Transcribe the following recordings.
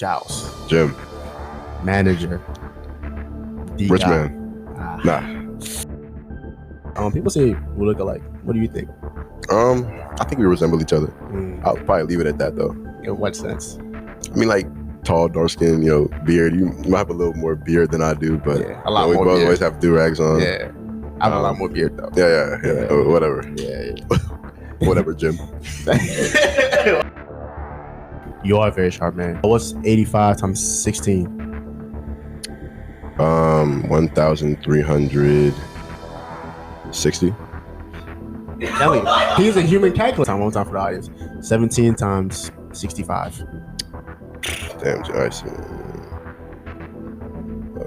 Giles. Jim. Manager. Rich man. Nah. People say we look alike. What do you think? I think we resemble each other. I'll probably leave it at that though. In what sense? I mean, like tall, dark skin, beard. You might have a little more beard than I do, but a lot more we both beard. always have do-rags on. Yeah. I have a lot more beard though. Yeah. Whatever. Yeah. Whatever, Jim. You are a very sharp man. What's 85 times 16? 1,360. Kelly, he's a human calculator. One time for the audience. 17 times 65. Damn, I see.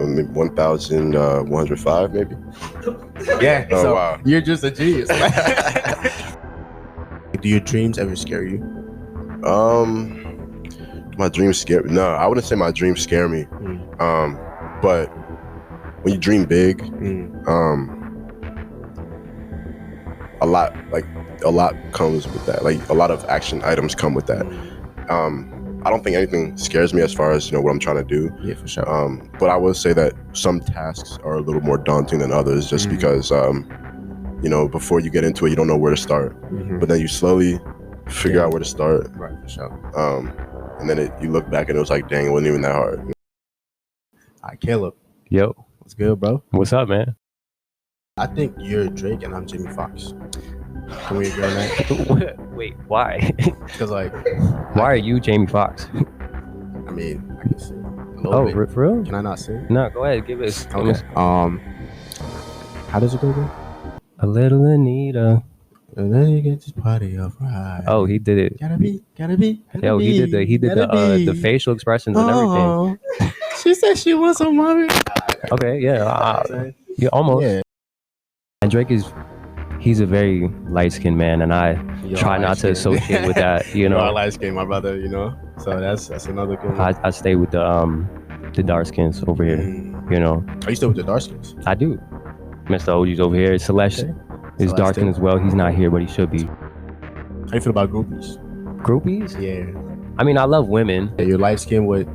Maybe 1,105, maybe. Yeah. Oh, so wow. You're just a genius. Do your dreams ever scare you? My dreams scare me. No, I wouldn't say my dreams scare me. But when you dream big, a lot comes with that. Like a lot of action items come with that. I don't think anything scares me as far as what I'm trying to do. Yeah, for sure. But I will say that some tasks are a little more daunting than others, just because before you get into it, you don't know where to start. But then you slowly figure out where to start. Right, for sure. And then you look back and it was like, dang, it wasn't even that hard. All right, Kaleb. Yo. What's good, bro? What's up, man? I think you're Drake and I'm Jamie Foxx. Can we agree on that? Wait, why? Because why are you Jamie Foxx? I mean, I can sing a little bit. For real? Can I not sing? No, go ahead, give us. Okay. How does it go again? A little Anita. And then you get this party up right. Oh, he did it. Gotta be. Yo, he did the facial expressions and everything. She said she wants some mommy. Okay, yeah, almost. Yeah. And Drake he's a very light-skinned man, and I try not to associate with that. You're light-skinned, my brother. So that's another good one. I stay with the dark skins over here. Are you still with the dark skins? I do. Mr. OG's over here. Celeste is dark-skinned as well. He's not here, but he should be. How you feel about groupies? Groupies? Yeah. I mean, I love women. Yeah, you're light-skinned with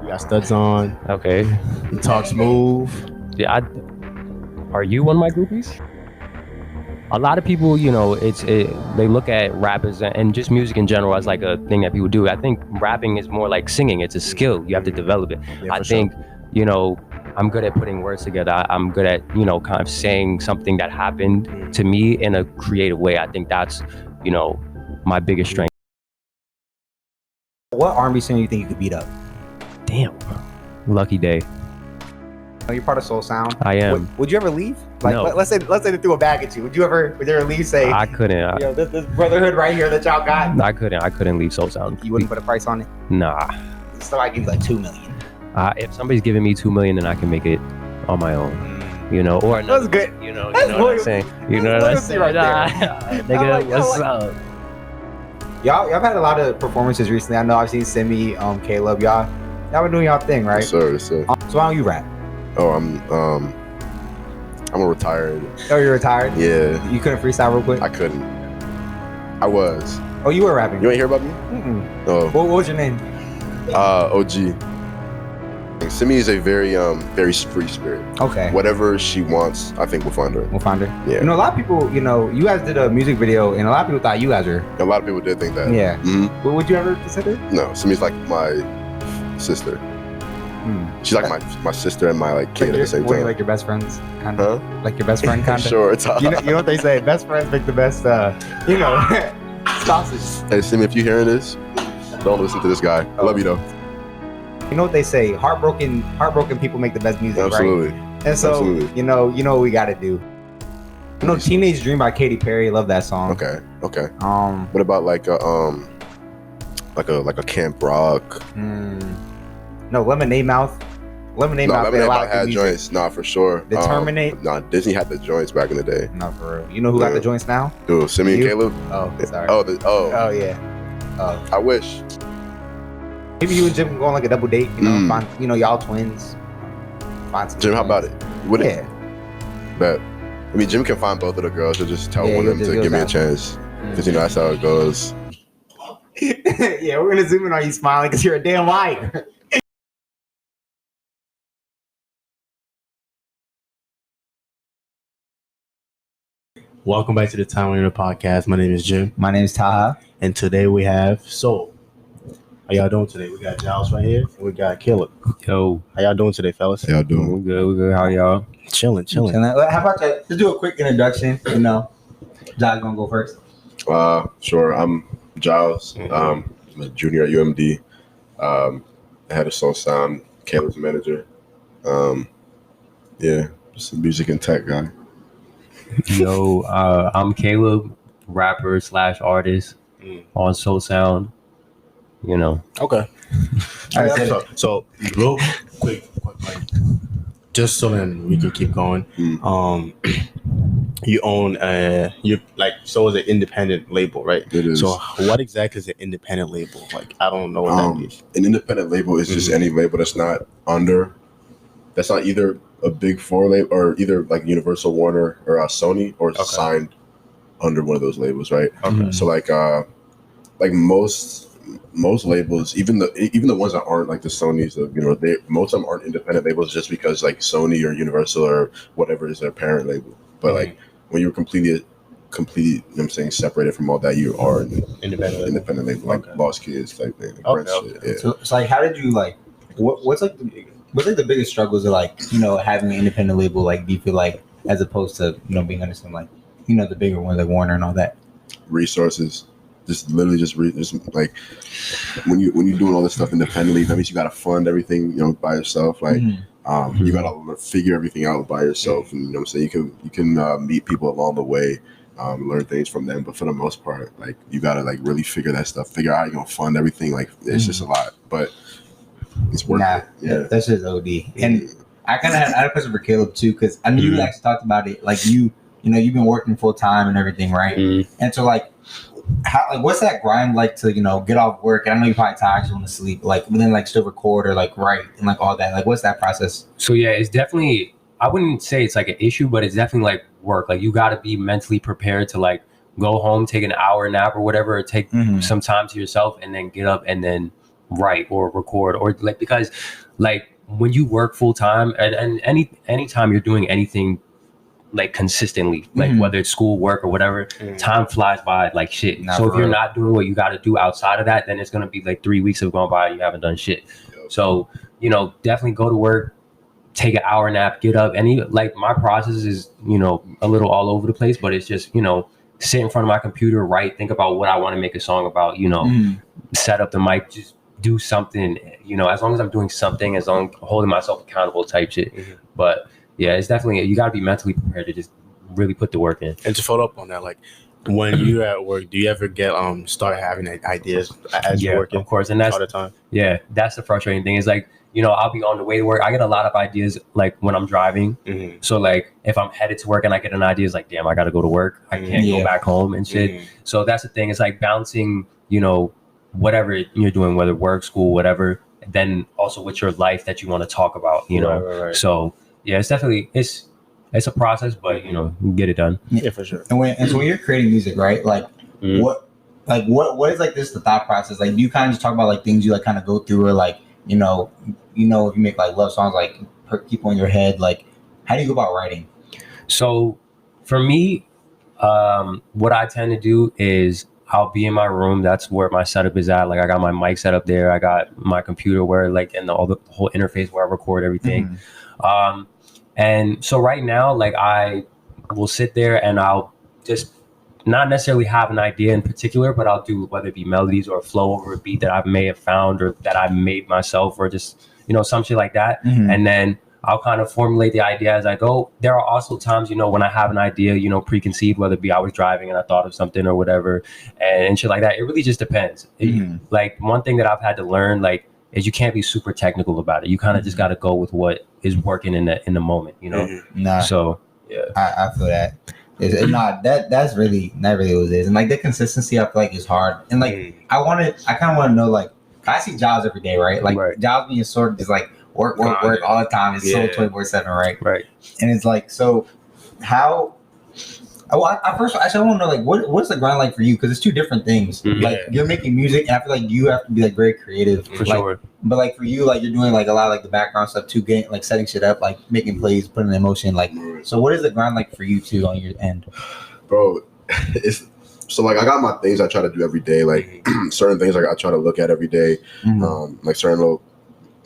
you got studs on. Okay. You talk smooth. Yeah. Are you one of my groupies? A lot of people, they look at rappers and just music in general as like a thing that people do. I think rapping is more like singing. It's a skill. You have to develop it. Yeah, I think, I'm good at putting words together. I'm good at, kind of saying something that happened to me in a creative way. I think that's, my biggest strength. What R&B singer you think you could beat up? Damn. Lucky Day. You're part of Soul Sound. I am. Would you ever leave? Like, no. let's say they threw a bag at you. Would you ever leave? Say, I couldn't. This brotherhood right here that y'all got. I couldn't leave Soul Sound. You wouldn't put a price on it? Nah. Somebody give you like $2 million. If somebody's giving me $2 million, then I can make it on my own. Or that's good. You know what I'm saying? You know what I'm saying? Right there. Nigga, what's up? Y'all had a lot of performances recently. I know I've seen Simi, Kaleb. Y'all been doing y'all thing, right? Yes, sir. So why don't you rap? Oh, I'm a retired. Oh, you're retired? Yeah. You couldn't freestyle real quick? I couldn't. I was. Oh, you were rapping? You ain't hear about me? Oh. What was your name? OG. Simi is a very free spirit. Okay. Whatever she wants, I think we'll find her. We'll find her. Yeah. A lot of people, you guys did a music video, and a lot of people thought you guys were. A lot of people did think that. Yeah. What would you ever consider? No, Simi's like my sister. She's like my sister and my kid at the same time. Like your best friends, kind of. Huh? Like your best friend, kind of. Sure, it's you know what they say? Best friends make the best. Sausage. Hey, Simi, if you're hearing this, don't listen to this guy. I love you though. You know what they say? Heartbroken people make the best music, Absolutely. Right? And so, Absolutely. you know what we got to do. Teenage Dream by Katy Perry. Love that song. Okay. What about like a Camp Rock? No, Lemonade Mouth. Lemonade Mouth had joints. Nah, for sure. The Terminate. Nah, Disney had the joints back in the day. No, for real. You know who got the joints now? Dude, Simi and Kaleb. Oh, sorry. Oh yeah. I wish. Maybe you and Jim can go on like a double date. Find, y'all twins. Find some Jim, twins. how about it? Yeah. Bet. I mean, Jim can find both of the girls. He'll just tell one of them to give me a chance. Because that's how it goes. Yeah, we're gonna zoom in on you smiling because you're a damn liar. Welcome back to the Time Warner Podcast. My name is Jim, My name is Taha. and today we have Soul. How y'all doing today? We got Giles right here, and we got Kaleb. Yo, How y'all doing today, fellas? How y'all doing? we're good. How y'all? Chilling. How about that? Let's do a quick introduction. John's gonna go first. Sure. I'm Giles. I'm a junior at UMD. I had a Soul Sound. Kaleb's manager. Yeah, just a music and tech guy. Yo, I'm Kaleb, rapper / artist on Soul Sound. Okay. So real quick, like, just so then we can keep going. You own you like so is an independent label, right? It is. So what exactly is an independent label? Like I don't know what that means. An independent label is just any label that's not either a big four label or either like Universal, Warner, or Sony, or signed under one of those labels, right? Okay. So like most labels, even the ones that aren't like the Sonys, most of them aren't independent labels just because like Sony or Universal or whatever is their parent label. But like when you're completely, you know what I'm saying, separated from all that, you are an independent label, like Lost Kids type thing. Yeah. So like, how did you like? What's the biggest struggles of like having an independent label? Like, do you feel like as opposed to being under some like the bigger ones like Warner and all that? Resources. Just literally just like when you're doing all this stuff independently, that means you got to fund everything by yourself. Like you got to figure everything out by yourself, and you know what I'm saying, you can meet people along the way, learn things from them, but for the most part, like you got to like really figure that stuff, figure out how you're gonna fund everything. Like it's just a lot, but it's worth it. Yeah, that's just OD. And I had a question for Kaleb too, because I knew you actually talked about it. Like you've been working full time and everything, right? And so like, how, like, what's that grind like to get off work? And I know you probably tired, you want to sleep, like, but then like still record or like write and like all that. Like, what's that process? So yeah, it's definitely, I wouldn't say it's like an issue, but it's definitely like work. Like you got to be mentally prepared to like go home, take an hour nap or whatever, or take some time to yourself, and then get up and then write or record, or like, because like when you work full time and any time you're doing anything like consistently, like whether it's school, work, or whatever, time flies by like shit. So if you're not doing what you got to do outside of that, then it's gonna be like 3 weeks have gone by and you haven't done shit. So definitely go to work, take an hour nap, get up. Like my process is a little all over the place, but it's just sit in front of my computer, write, think about what I want to make a song about, set up the mic, just do something, as long as I'm doing something, as long as I'm holding myself accountable type shit. But yeah, it's definitely, you got to be mentally prepared to just really put the work in. And to follow up on that, like when you're at work, do you ever get start having ideas as you're working? Of course, and that's all the time. Yeah, that's the frustrating thing. Is like I'll be on the way to work. I get a lot of ideas like when I'm driving. So like if I'm headed to work and I get an idea, it's like, damn, I got to go to work. I can't go back home and shit. So that's the thing. It's like balancing, whatever you're doing, whether work, school, whatever. Then also with your life that you want to talk about. Right. So. Yeah, it's definitely it's a process, but you get it done. Yeah, for sure. And so when you're creating music, right? Like what is like this the thought process? Like do you kind of just talk about like things you like kind of go through, or like if you make like love songs like keep on your head, like how do you go about writing? So for me, what I tend to do is I'll be in my room. That's where my setup is at. Like I got my mic set up there. I got my computer where like and the whole interface where I record everything. And so right now, like I will sit there and I'll just not necessarily have an idea in particular, but I'll do whether it be melodies or a flow over a beat that I may have found or that I made myself, or just, some shit like that. And then I'll kind of formulate the idea as I go. There are also times, when I have an idea, preconceived, whether it be I was driving and I thought of something or whatever and shit like that. It really just depends. Like one thing that I've had to learn, like, is you can't be super technical about it. You kind of just got to go with what is working in the moment, So yeah, I feel that. It's not that's really not really what it is, and like the consistency I feel like is hard. And like I kind of want to know, like I see Giles every day, right? Like Giles being sort of just like work all the time. It's so 24/7, right? Right. And it's like, so how I first actually I want to know like what's the grind like for you, because it's two different things. Mhm. Like you're making music, and I feel like you have to be like very creative For like, sure. But like for you, like you're doing like a lot of like the background stuff too, getting like setting shit up, like making plays, putting in motion. Like, so what is the grind like for you too on your end, bro? It's so like I got my things I try to do every day, like certain things like I try to look at every day, like certain little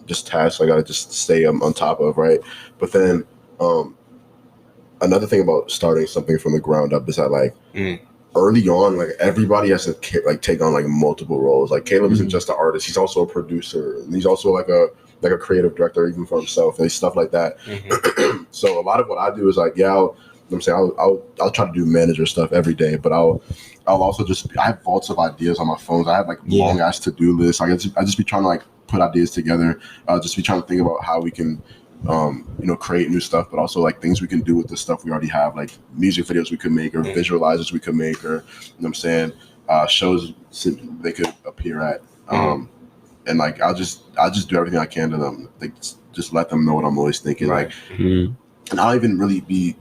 just tasks I gotta just stay on top of, right? But then another thing about starting something from the ground up is that like early on, like everybody has to like take on like multiple roles. Like Kaleb isn't just an artist; he's also a producer, and he's also like a creative director, even for himself, and stuff like that. So a lot of what I do is like, I'll try to do manager stuff every day, but I'll also I have vaults of ideas on my phones. I have like long ass to do lists. I just be trying to like put ideas together. Just be trying to think about how we can create new stuff, but also like things we can do with the stuff we already have, like music videos we could make, or visualizers we could make, or shows they could appear at. And like I'll just do everything I can to them, like just let them know what I'm always thinking, like, and I'll even really be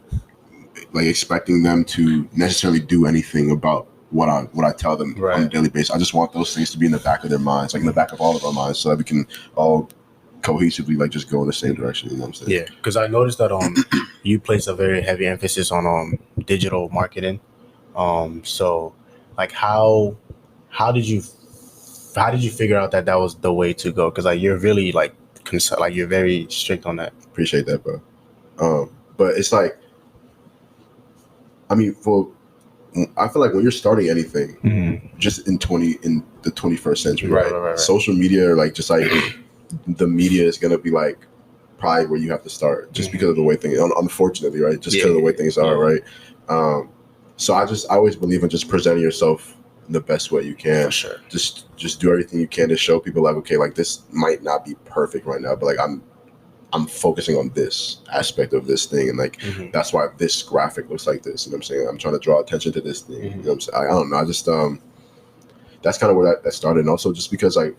like expecting them to necessarily do anything about what I tell them on a daily basis. I just want those things to be in the back of their minds, like in the back of all of our minds, so that we can all cohesively like just go in the same direction. You know what I'm saying? Yeah, because I noticed that you place a very heavy emphasis on digital marketing. So like how did you figure out that was the way to go? Because like you're really like you're very strict on that. Appreciate that, bro. But it's like, I mean, I feel like when you're starting anything, just in the 21st century, right? Social media, or like just like the media is gonna be like probably where you have to start, just because of the way things, unfortunately, right? Just because of the way things are, right? So I always believe in just presenting yourself in the best way you can. For sure. Just do everything you can to show people like, okay, like this might not be perfect right now, but like I'm focusing on this aspect of this thing, and like that's why this graphic looks like this. You know what I'm saying? I'm trying to draw attention to this thing. You know what I'm saying? I don't know. I just that's kind of where that started, and also just because like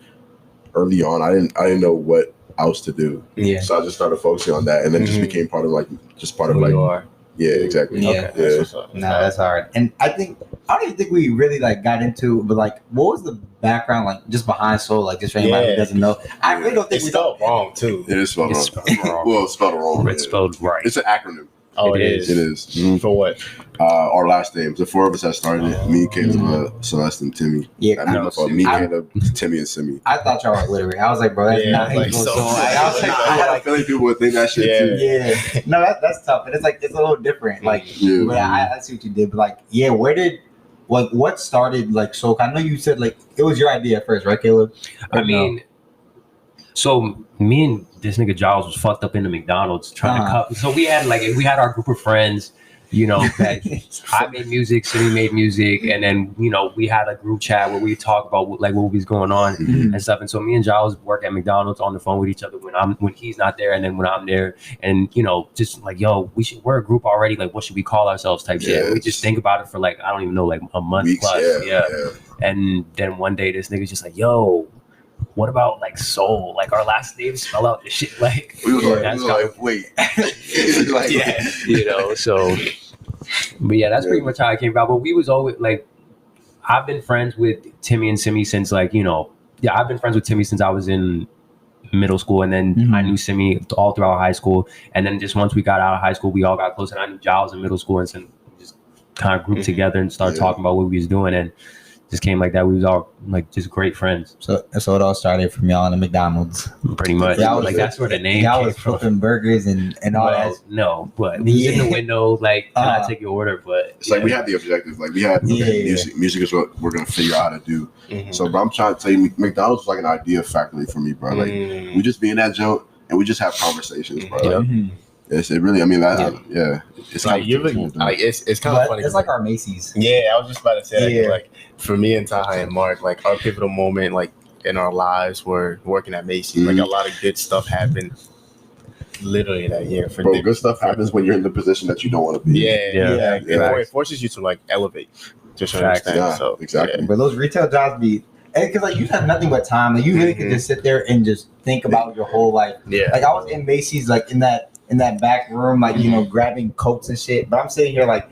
early on I didn't know what else to do. Yeah. So I just started focusing on that, and then just became part of like who you are. Yeah, exactly. Yeah. Okay. That's hard. And I don't even think we really like got into, but like, what was the background like just behind SOAL? Like, just for anybody who doesn't know, I really don't think it's spelled wrong too. It is spelled wrong. Well, it's spelled wrong. It's spelled right. It's an acronym. Oh, it is. It is. For what? Our last names. The four of us that started it. Me, Kaleb, Celeste, and Timmy. Yeah. Me, Kaleb, Timmy, and Simi. I thought y'all were illiterate. I was like, bro, that's not like so. I was like, I had a feeling people would think that shit too. Yeah. No, that's tough. And it's like, it's a little different. Like, but I see what you did. But like, what started like SOAL? I know you said like it was your idea at first, right, Kaleb? I mean, so me and this nigga Giles was fucked up in the McDonald's trying to cut. So we had our group of friends, that I made music, Simi made music, and then we had a group chat where we talk about like what was going on and stuff. And so me and Giles work at McDonald's on the phone with each other when he's not there, and then when I'm there, and just like, yo, we're a group already. Like, what should we call ourselves? Type shit. And we just think about it for like, I don't even know, like a month weeks, plus. Yeah. And then one day this nigga's just like, yo, what about like SOAL? Like our last names spell out this shit. Like we were like, wait. Like, so. But yeah, that's pretty much how I came about. But we was always like, I've been friends with Timmy and Simi since like, I've been friends with Timmy since I was in middle school, and then I knew Simi all throughout high school. And then just once we got out of high school, we all got close, and I knew Giles in middle school, and so we just kind of grouped together and started talking about what we was doing, and just came like that. We was all like just great friends. So it all started from y'all in the McDonald's. Pretty much. Like that's where the name y'all was flipping burgers and all that. No, but we was in the window like, can I take your order? But it's like we had the objective. Like we had music is what we're gonna figure out how to do. So bro, I'm trying to tell you, McDonald's was like an idea factory for me, bro. Like we just be in that joint and we just have conversations, bro. Like, it really. I mean, it's like it's kind of funny. It's like our Macy's. Yeah, I was just about to say that. Like for me and Taha and Mark, like our pivotal moment, like in our lives, were working at Macy's. Like a lot of good stuff happened. Literally that year. Good stuff happens when you're in the position that you don't want to be. Yeah. It forces you to like elevate. Just understand. Yeah, so exactly. But those retail jobs be. Because like you have nothing but time, like you really can just sit there and just think about your whole life. Yeah. Like I was in Macy's, like in that in that back room, like, you know, grabbing Cokes and shit. But I'm sitting here like,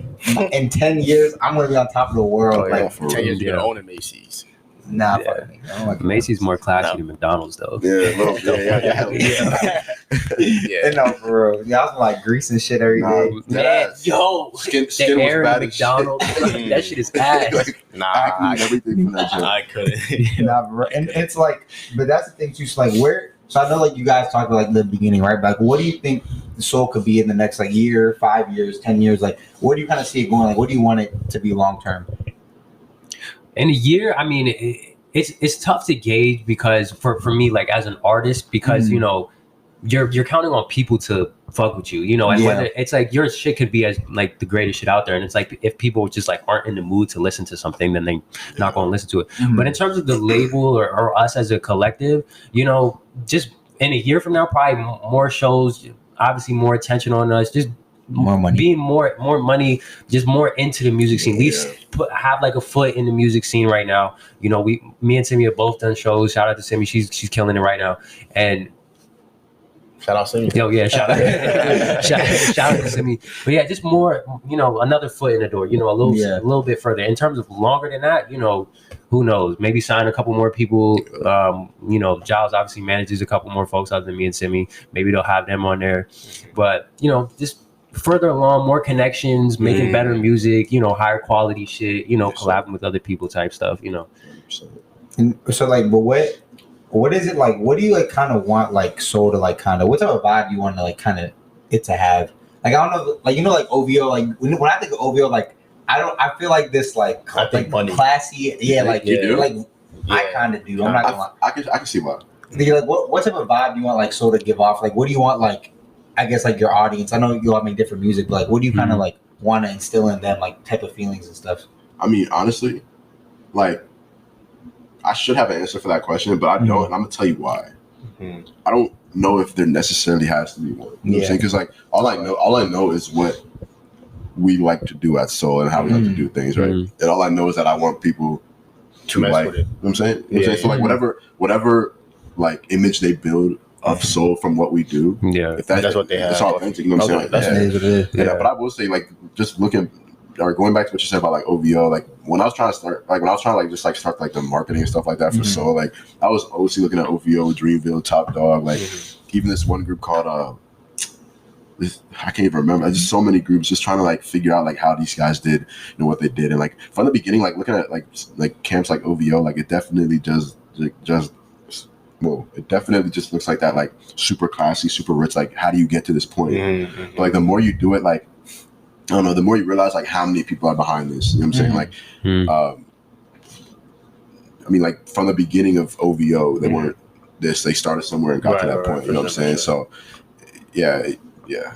in 10 years, I'm going to be on top of the world. Oh, yeah. Like, For 10 years, you're going to own a Macy's. Nah, Yeah. fuck me. I don't like Macy's more classy than McDonald's, though. Yeah, Yeah. No, for real. Y'all some like grease and shit every day. Man, yo, Skin the was air bad in as shit. McDonald's, that shit is ass. Like, Nah, everything from that joint. I couldn't. Nah, bro. And it's like, but that's the thing too. So like, where? So I know like you guys talked about like the beginning, right? But like, what do you think the soul could be in the next like year, 5 years, 10 years? Like, where do you kind of see it going? Like, what do you want it to be long term? In a year, I mean, it's tough to gauge because for me, like as an artist, because you know, you're counting on people to fuck with you, you know, and whether it's like your shit could be as like the greatest shit out there, and it's like if people just like aren't in the mood to listen to something, then they not going to listen to it. But in terms of the label or us as a collective, you know, just in a year from now, probably more shows, obviously more attention on us, just More money, being more money, just more into the music scene. We have like a foot in the music scene right now. You know, me and Simi have both done shows. Shout out to Simi, she's killing it right now. And shout out Simi. Yo, yeah, shout out to Simi. But yeah, just more, you know, another foot in the door. You know, a little bit further. In terms of longer than that, you know, who knows? Maybe sign a couple more people. You know, Giles obviously manages a couple more folks other than me and Simi. Maybe they'll have them on there. But you know, just further along, more connections, making better music, you know, higher quality shit, you know, collabing with other people type stuff, you know. And so like, but what is it like? What do you like kind of want like soul to like kind of, what type of vibe you want to like kind of it to have? Like, I don't know, like, you know, like OVO, like when I think of OVO, like I feel like this like classy, like you do? like I kind of do. I'm not gonna lie. I can see why. Like, what type of vibe do you want like soul to give off? Like, what do you want like? I guess like your audience. I know you all make different music, but like, what do you kind of like want to instill in them, like type of feelings and stuff? I mean, honestly, like I should have an answer for that question, but I don't, and I'm gonna tell you why. I don't know if there necessarily has to be one. You know what I'm saying? Because like all I know is what we like to do at Soul and how we like to do things, right? And all I know is that I want people to like, you know what I'm saying? You know what I'm saying? So like whatever like image they build of Soul from what we do, if that's what they have, it's authentic. You know what I'm saying? That's what it is. Yeah, but I will say, like, just looking or going back to what you said about like OVO, like when I was trying to start like the marketing and stuff like that for Soul, like I was obviously looking at OVO, Dreamville, Top Dog, like even this one group called I can't even remember. Just so many groups, just trying to like figure out like how these guys did, you know, what they did, and like from the beginning, like looking at like camps like OVO, like it definitely it definitely just looks like that, like super classy, super rich. Like, how do you get to this point? But like the more you do it, like I don't know, the more you realize like how many people are behind this. You know what I'm saying? Like, I mean, like from the beginning of OVO, they weren't this. They started somewhere and got to that point. You know what I'm saying? So, yeah. I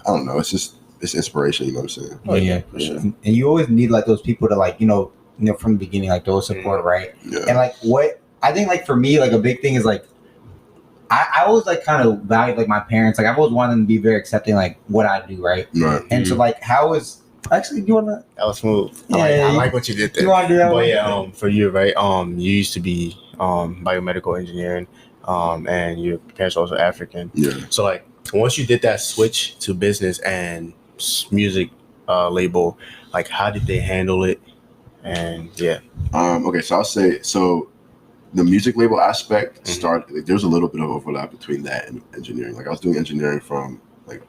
don't know. It's inspiration. You know what I'm saying? Oh yeah, for sure. And you always need like those people to like, you know, from the beginning, like those support, right? Yeah. And like what I think, like for me, like a big thing is like. I always like kind of valued like my parents. Like I've always wanted them to be very accepting, like what I do, right? And so like, how is actually? Do you want to? That was smooth. Yeah, I like what you did there. You want to do that? But yeah, for you, right? You used to be biomedical engineering, and your parents are also African. Yeah. So like, once you did that switch to business and music label, like how did they handle it? And yeah. Okay, so I'll say so. The music label aspect started. Like, there's a little bit of overlap between that and engineering. Like I was doing engineering from like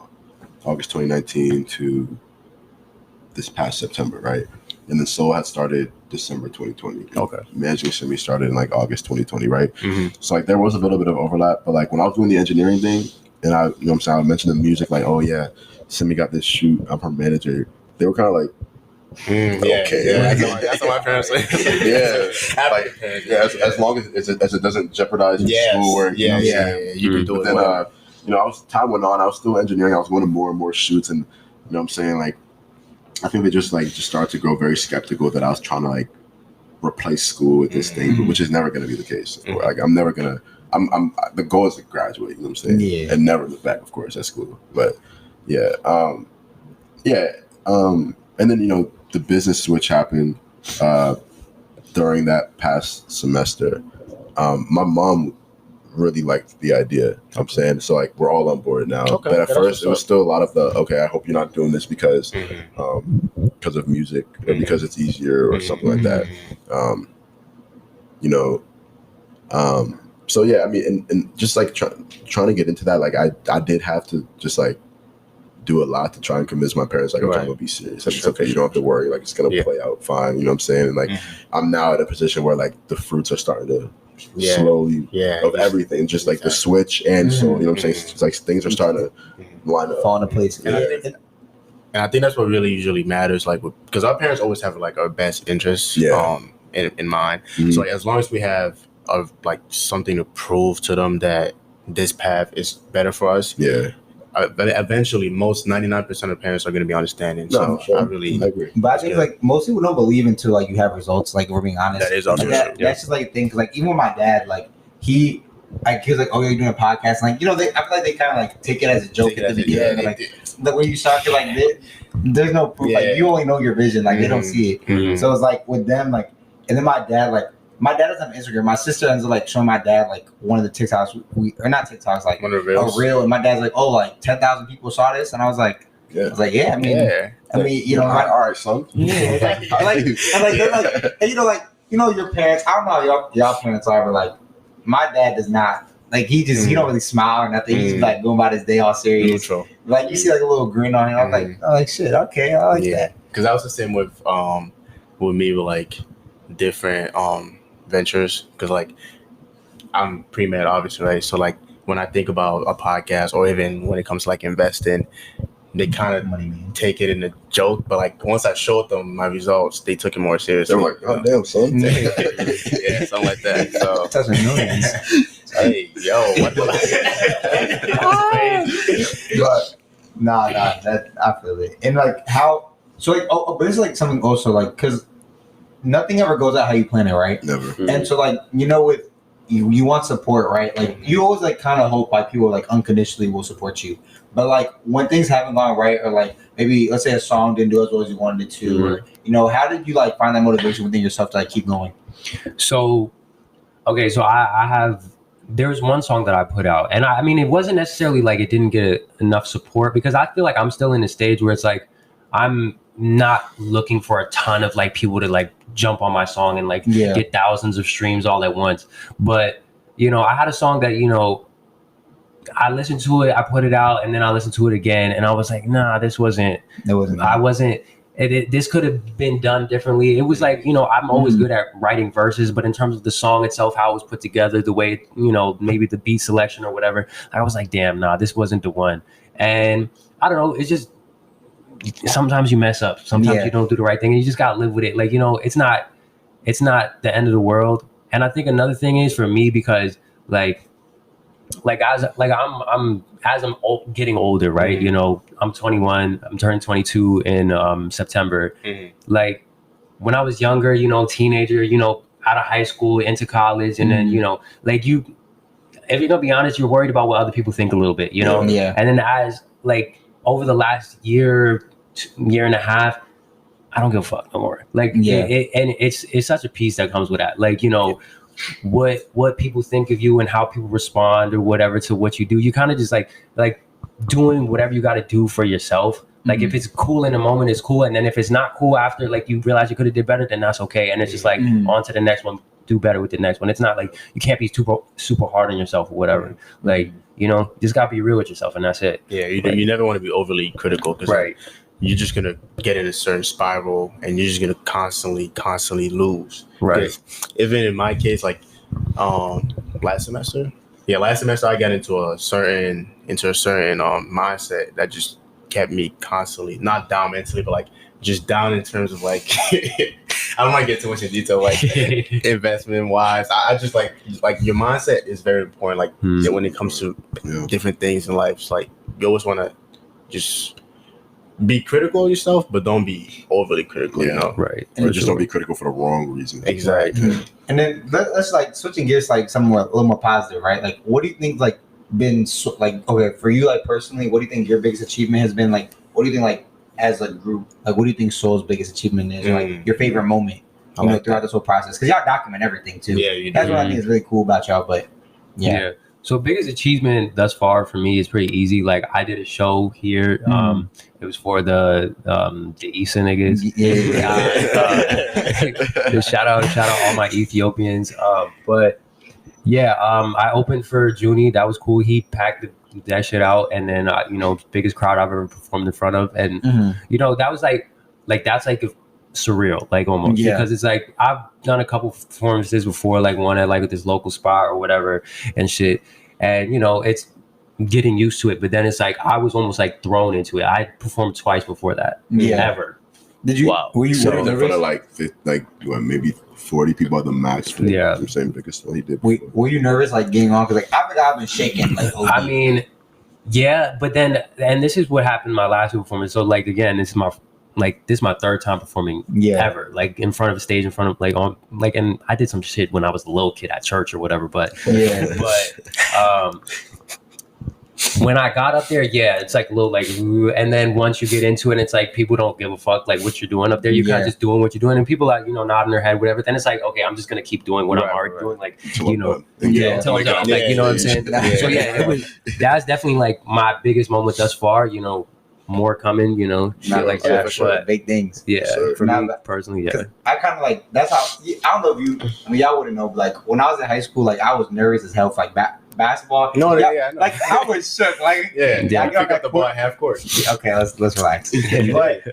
August 2019 to this past September, right? And then Soul had started December 2020. Okay. Managing Simi started in like August 2020, right? So like there was a little bit of overlap, but like when I was doing the engineering thing, and I, you know what I'm saying, I mentioned the music, like, oh yeah, Simi got this shoot. I'm her manager. They were kind of like. That's what my parents say. As long as it doesn't jeopardize your schoolwork. You can do it. Then, you know, time went on. I was still engineering. I was going to more and more shoots, and you know what I'm saying, like, I think they just started to grow very skeptical that I was trying to like replace school with this thing, which is never going to be the case. Like, I'm never gonna. The goal is to graduate. You know what I'm saying? And never look back, of course, at school. But and then you know. The business switch happened during that past semester. My mom really liked the idea. You know what I'm saying? So like we're all on board now. Okay, but at that's first it was what's still a lot of the I hope you're not doing this because of music or because it's easier or something like that. You know, so yeah, I mean, and just like trying to get into that, like I did have to just like do a lot to try and convince my parents, like, okay, I'm gonna be serious. Like, it's okay, you don't have to worry. Like, it's gonna play out fine. You know what I'm saying? And like, I'm now at a position where like the fruits are starting to slowly of everything, just like the switch and so you know what I'm saying? It's like things are starting to line up, fall into place. And I think that's what really usually matters, like, because our parents always have like our best interests in mind. So like, as long as we have like something to prove to them that this path is better for us. But eventually, most 99% of parents are going to be understanding. So I agree. But I think like most people don't believe until like you have results. Like, we're being honest. That is also that's just like a thing. Cause like even with my dad, like he was like, "Oh, you're doing a podcast." And, like, you know, I feel like they kind of like take it as a joke at the beginning. Like the way you start to like there's no proof. Like you only know your vision. Like they don't see it. So it's like with them, like, and then my dad doesn't have Instagram. My sister ends up like showing my dad like one of the TikToks or not TikToks, like one of the reels. A reel, and my dad's like, "Oh, like 10,000 people saw this," and I was like, I mean, you know, all right, son. Yeah, like, they're like, and you know, your parents. I don't know how y'all parents are, but like, my dad does not. Like, he don't really smile or nothing. He's like going about his day all serious. Neutral. Like, you see like a little grin on him. I'm like, shit, okay, I like that. Because that was the same with me with like different ventures, because like I'm pre-med obviously, right? So like when I think about a podcast or even when it comes to like investing, they kind of take it in a joke, but like once I showed them my results, they took it more seriously. They're like, "Oh damn, son." Yeah, something like that. So touching millions. Hey, yo, what the But nah, that I feel it. And like how so like but it's like something also like because nothing ever goes out how you plan it, right? Never. And so like, you know, with you want support, right? Like you always like kind of hope like people like unconditionally will support you. But like when things haven't gone right, or like maybe let's say a song didn't do as well as you wanted it to, or you know, how did you like find that motivation within yourself to like keep going? So I have, there's one song that I put out, and I mean, it wasn't necessarily like it didn't get enough support, because I feel like I'm still in a stage where it's like I'm not looking for a ton of like people to like jump on my song and like get thousands of streams all at once. But you know, I had a song that, you know, I listened to it, I put it out, and then I listened to it again, and I was like, nah, this wasn't. This could have been done differently. It was like, you know, I'm always good at writing verses, but in terms of the song itself, how it was put together, the way, you know, maybe the beat selection or whatever, I was like, damn, nah, this wasn't the one. And I don't know, it's just, sometimes you mess up, sometimes you don't do the right thing, and you just gotta live with it. Like, you know, it's not the end of the world. And I think another thing is for me, because as I'm getting older, right? You know, I'm 21, I'm turning 22 in September. Like when I was younger, you know, teenager, you know, out of high school into college, and then, you know, like if you're gonna be honest, you're worried about what other people think a little bit, you know? And then as like over the last year and a half, I don't give a fuck no more. Like and it's such a peace that comes with that. Like, you know, what people think of you and how people respond or whatever to what you do, you kind of just like doing whatever you got to do for yourself. Like if it's cool in the moment, it's cool, and then if it's not cool after, like you realize you could have did better, then that's okay. And it's just like on to the next one, do better with the next one. It's not like you can't be super hard on yourself or whatever. Like, you know, just gotta be real with yourself, and that's it. You never want to be overly critical, because like, you're just gonna get in a certain spiral, and you're just gonna constantly lose. Right. Even in my case, like last semester I got into a certain mindset that just kept me constantly not down mentally, but like just down in terms of like I don't want to get too much in detail, like investment wise. I just like your mindset is very important. Like when it comes to different things in life, it's like you always want to just be critical of yourself, but don't be overly critical, you know? Right. Or just don't be critical for the wrong reason. Exactly. And then let's like switching gears, like somewhere a little more positive, right? Like, what do you think like been like, okay, for you, like personally, what do you think your biggest achievement has been? Like, what do you think like as a group, like what do you think Soul's biggest achievement is? Like your favorite moment, you know, throughout this whole process? Because y'all document everything too. Yeah, you do. That's what I think is really cool about y'all. But So biggest achievement thus far for me is pretty easy. Like I did a show here. It was for the Issa niggas. Shout out all my Ethiopians. But yeah, I opened for Joony. That was cool. He packed that shit out, and then you know, biggest crowd I've ever performed in front of, and you know, that was like that's like surreal, like almost, because it's like I've done a couple performances before, like one at like this local spot or whatever and shit, and you know, it's getting used to it, but then it's like I was almost like thrown into it. I performed twice before that. Ever. Did you? Wow. Were you So nervous? in front of like what, maybe 40 people at the max for the same biggest one he did before. Were you nervous like getting on? Because like I've been shaking like OD. I mean, yeah, but then, and this is what happened in my last performance. So like again, this is my third time performing ever, like in front of a stage, in front of like on like, and I did some shit when I was a little kid at church or whatever, but when I got up there, it's like a little like, and then once you get into it, it's like people don't give a fuck like what you're doing up there. You're kind of just doing what you're doing, and people are, you know, nodding their head, whatever. Then it's like, okay, I'm just gonna keep doing what I'm already doing, like you know, until I'm done. Like, you know what I'm saying? So that's definitely like my biggest moment thus far. You know, more coming. You know, shit like that. For sure. But big things. Yeah, for me personally, I kind of like that's how. I don't know if you. I mean, y'all wouldn't know, but like when I was in high school, like I was nervous as hell for like basketball. No, I know. Like I was shook. Like pick up the ball at half court. Okay, let's relax. But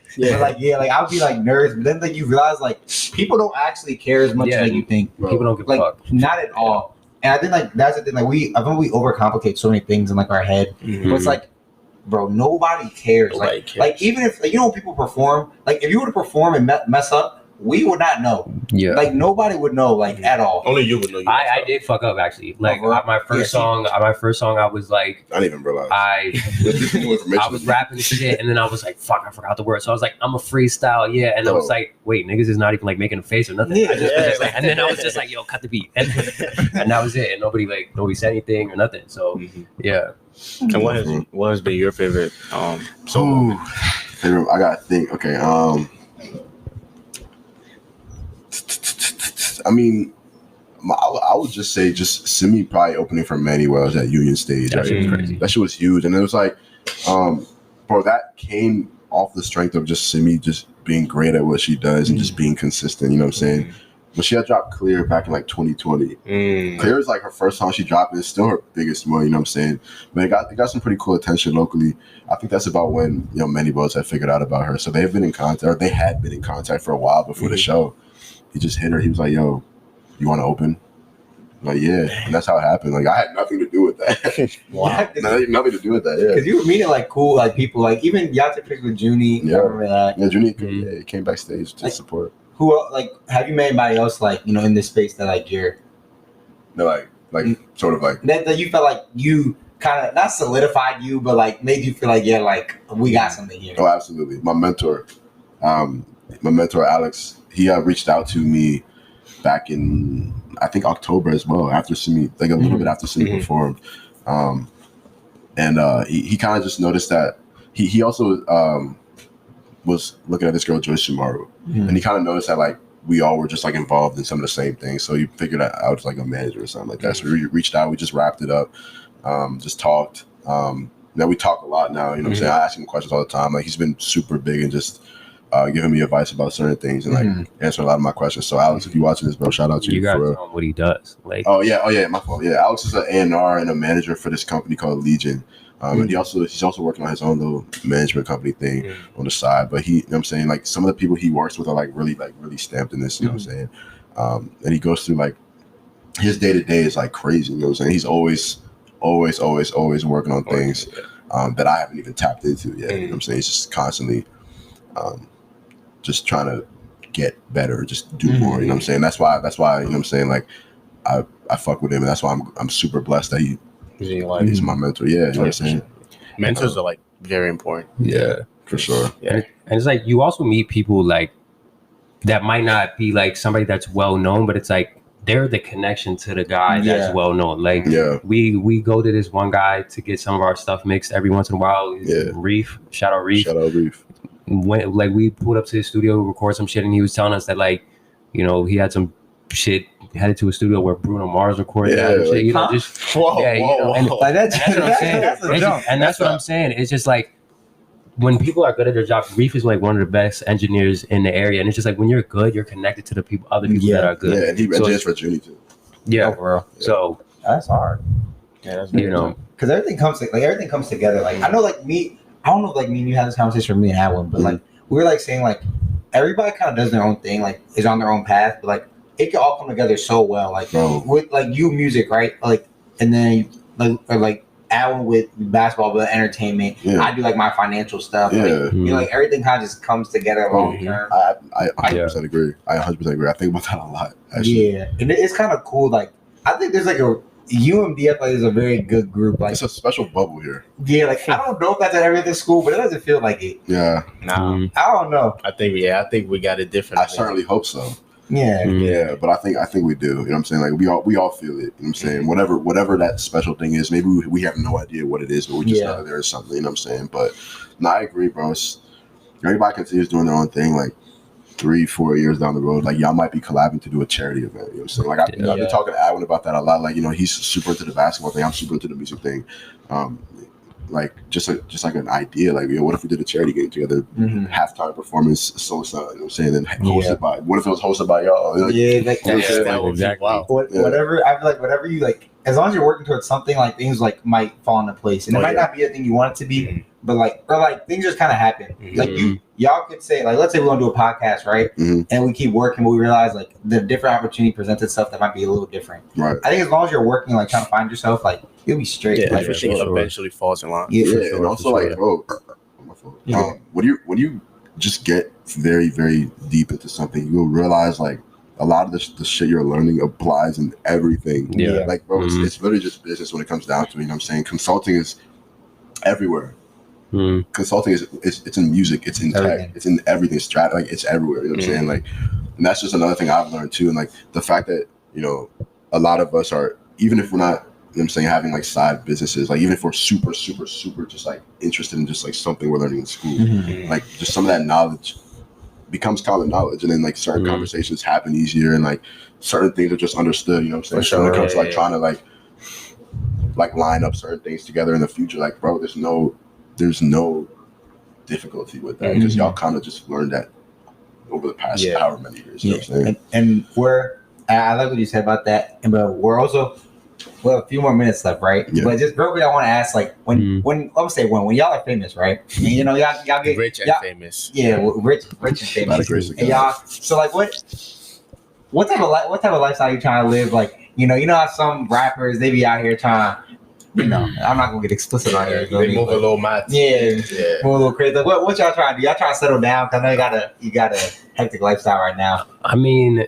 I'll be like nervous, but then like you realize like people don't actually care as much as you think. People don't give a fuck. Not at all. And I think like that's the thing. Like I think we overcomplicate so many things in like our head. But it's like, bro, nobody cares. Like even if like, you know, when people perform, like if you were to perform and mess up, we would not know. Yeah. Like nobody would know, like at all. Only you would know. I did fuck up actually. Like my first song, I was like, I didn't even realize. I was rapping the shit, and then I was like, fuck, I forgot the word. So I was like, I'm a freestyle, and I was like, wait, niggas is not even like making a face or nothing. And then I was just like, yo, cut the beat, and that was it. And nobody said anything or nothing. So yeah. And what has been your favorite song? I gotta think. Okay. I mean, I would just say Simi probably opening for MannyWellz at Union Stage. That shit was crazy. That shit was huge, and it was like, bro, that came off the strength of just Simi just being great at what she does and just being consistent. You know what I'm saying? When she had dropped Clear back in like 2020, Clear is like her first song she dropped, and it's still her biggest one. You know what I'm saying? But it got some pretty cool attention locally. I think that's about when, you know, MannyWellz had figured out about her, so they had been in contact for a while before the show. He just hit her. He was like, yo, you want to open? I'm like, yeah. And that's how it happened. Like, I had nothing to do with that. Wow. Nothing to do with that, yeah. Because you were meeting, like, cool, like, people. Like, even y'all took pictures with Joony. Yeah. I remember that. Yeah, Joony came backstage to support. Who, like, have you met anybody else, like, you know, in this space that, like, you're... No, like sort of like... That you felt like you kind of, not solidified you, but, like, made you feel like, yeah, like, we got something here. Oh, absolutely. My mentor, Alex... He reached out to me back in, I think, October as well, after Simi, like a little bit after Simi performed. He kind of just noticed that he also was looking at this girl, Joyce Shimaru. And he kind of noticed that, like, we all were just, like, involved in some of the same things. So he figured out I was, like, a manager or something like that. So we reached out. We just wrapped it up, just talked. Now we talk a lot now, you know what I'm saying? I ask him questions all the time. Like, he's been super big and just... giving me advice about certain things and like answering a lot of my questions. So Alex, if you're watching this, bro, shout out to you. You gotta tell him what he does. Like, oh yeah, my fault. Yeah, Alex is an A&R and a manager for this company called Legion. And he's also working on his own little management company thing on the side. But he, you know what I'm saying, like some of the people he works with are like really stamped in this. You know what I'm saying? And he goes through like his day to day is like crazy. You know what I'm saying? He's always working on things that I haven't even tapped into yet. You know what I'm saying? He's just constantly. Just trying to get better, just do more. You know what I'm saying? That's why, you know what I'm saying? Like, I fuck with him, and that's why I'm super blessed that he's my mentor. Yeah, you know what I'm saying? Mentors are like very important. Yeah, for sure. Yeah. And it's like you also meet people like that might not be like somebody that's well known, but it's like they're the connection to the guy that's well known. Like we go to this one guy to get some of our stuff mixed every once in a while. Reef, shout out Reef. When like we pulled up to the studio to record some shit, and he was telling us that like, you know, he had some shit headed to a studio where Bruno Mars recorded Yeah, that and shit, you know, huh? just Whoa, yeah, you whoa, know, and whoa. Like that's what I'm saying. That's a It's jump. just- and that's what I'm saying. It's just like when people are good at their job, Reef is like one of the best engineers in the area, and it's just like when you're good, you're connected to the people, other people that are good. Yeah, and he So engineers for Joony too. Yeah, Oh, bro. so That's hard. Yeah, that's you know, Because everything comes together. Like I know, like me, I don't know if like me and you had this conversation with me and Adwin, but like we were like saying like everybody kind of does their own thing, like is on their own path, but like it can all come together so well. Like Bro. with like you music, right? Like and then like Adwin with basketball, but entertainment. Yeah. I do like my financial stuff. Yeah. Like, you know, like everything kind of just comes together long term. I 100% agree. I 100% agree. I think about that a lot. Actually. Yeah, and it's kind of cool. Like I think there's like a UMDF like is a very good group. Like It's a special bubble here. yeah, like I don't know if that's at every other school, but it doesn't feel like it. Yeah, Nah, I don't know. I think we got it different. I certainly hope so. Yeah. Yeah, but I think we do. You know what I'm saying? Like we all feel it. You know what I'm saying? Whatever that special thing is, maybe we have no idea what it is, but we just know there is something. You know what I'm saying? But no, I agree, bro. Everybody continues doing their own thing. Like 3-4 years down the road, like y'all might be collabing to do a charity event. You know what I'm saying? Like I've been talking to Adwin about that a lot. Like, you know, he's super into the basketball thing. I'm super into the music thing. Like just like an idea. Like, you know, what if we did a charity game together? Halftime performance, so you know what I'm saying? Then hosted by. What if it was hosted by y'all? Like, Yeah, like, that would be Exactly. wow. whatever. I feel like whatever you like, as long as you're working towards something, like things like might fall into place, and it might not be a thing you want it to be, but like or like things just kind of happen. Like y'all could say like, let's say we want to do a podcast, right? And we keep working, but we realize like the different opportunity presents itself that might be a little different. Right. I think as long as you're working, like trying to find yourself, like you'll be straight. Yeah, like, everything eventually falls in line. Yeah, and also like, bro, my fault. When you just get very, very deep into something, you'll realize like a lot of the shit you're learning applies in everything. Yeah. Like, bro, it's literally just business when it comes down to it. You know what I'm saying? Consulting is everywhere. Consulting it's in music, it's in tech, it's in everything. Like it's everywhere. You know what I'm saying? Like, and that's just another thing I've learned too. And like the fact that, you know, a lot of us are, even if we're not, you know what I'm saying, having like side businesses, like even if we're super just like interested in just like something we're learning in school, like just some of that knowledge becomes common knowledge, and then like certain conversations happen easier, and like certain things are just understood. You know what I'm saying? So when it comes to like trying to like line up certain things together in the future, like, bro, there's no difficulty with that because y'all kind of just learned that over the past however many years. You know what I'm saying? And I like what you said about that, but we're also we have a few more minutes left, right? Yeah. But just real quick, I want to ask, like, when y'all are famous, right? And, you know, y'all get Rich and famous. Yeah, rich and famous. And y'all, so like, what type of lifestyle you trying to live? Like, you know how some rappers they be out here trying. You know, I'm not gonna get explicit on here. They move a little mad. Yeah, move a little crazy. Like, what y'all trying to do? Y'all trying to settle down? Cause I know you got a hectic lifestyle right now. I mean,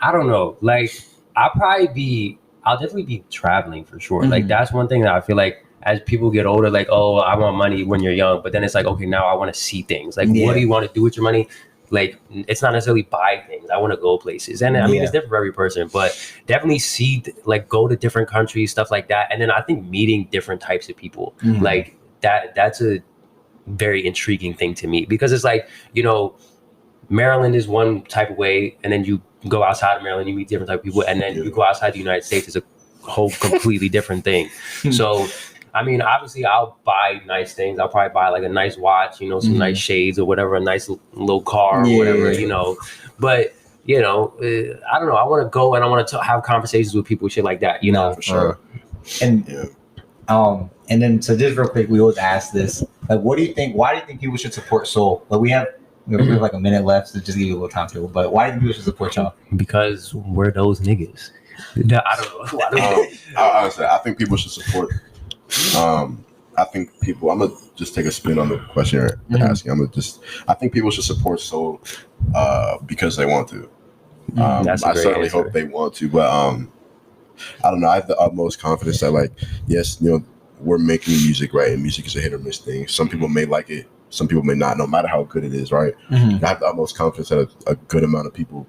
I don't know. Like, I'll definitely be traveling for sure. Like, that's one thing that I feel like as people get older, like, oh, I want money when you're young, but then it's like, okay, now I want to see things. Like, what do you want to do with your money? Like, it's not necessarily buy things. I want to go places. And I mean, it's different for every person, but definitely go to different countries, stuff like that. And then I think meeting different types of people, like that's a very intriguing thing to me, because it's like, you know, Maryland is one type of way. And then you go outside of Maryland, you meet different type of people. And then you go outside the United States, it's a whole completely different thing. So, I mean, obviously, I'll buy nice things. I'll probably buy like a nice watch, you know, some nice shades or whatever, a nice little car or whatever, you know. But, you know, I don't know. I want to go and I want to have conversations with people, shit like that, you know. For sure. And then so just real quick, we always ask this: like, why do you think people should support Soul? Like, we have like a minute left, so just give you a little timetable. But why do you think people should support y'all? Because we're those niggas. I don't know. Honestly, I think people should support. I think people. I'm gonna just take a spin on the question you're asking. I think people should support Soul because they want to. I certainly hope they want to, but I don't know. I have the utmost confidence that, like, yes, you know, we're making music, right? And music is a hit or miss thing. Some people may like it, some people may not. No matter how good it is, right? I have the utmost confidence that a good amount of people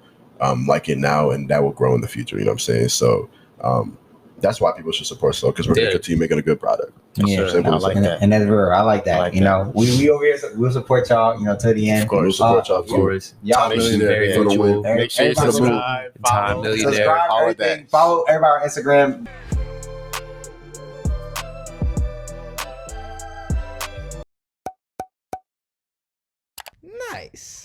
like it now, and that will grow in the future. You know what I'm saying? So that's why people should support SOAL, because we're going to continue making a good product. Yeah, Simple I as like that. that. And that's real. I like that. I like you know, we over here, we'll support y'all, you know, to the end. Of course. We'll support y'all Of too. course. Y'all Top make sure Millionaire, very for the win. mutual. Make sure you Everybody subscribe, Time follow, Millionaire. subscribe, all of everything. that. Follow everybody on Instagram. Nice.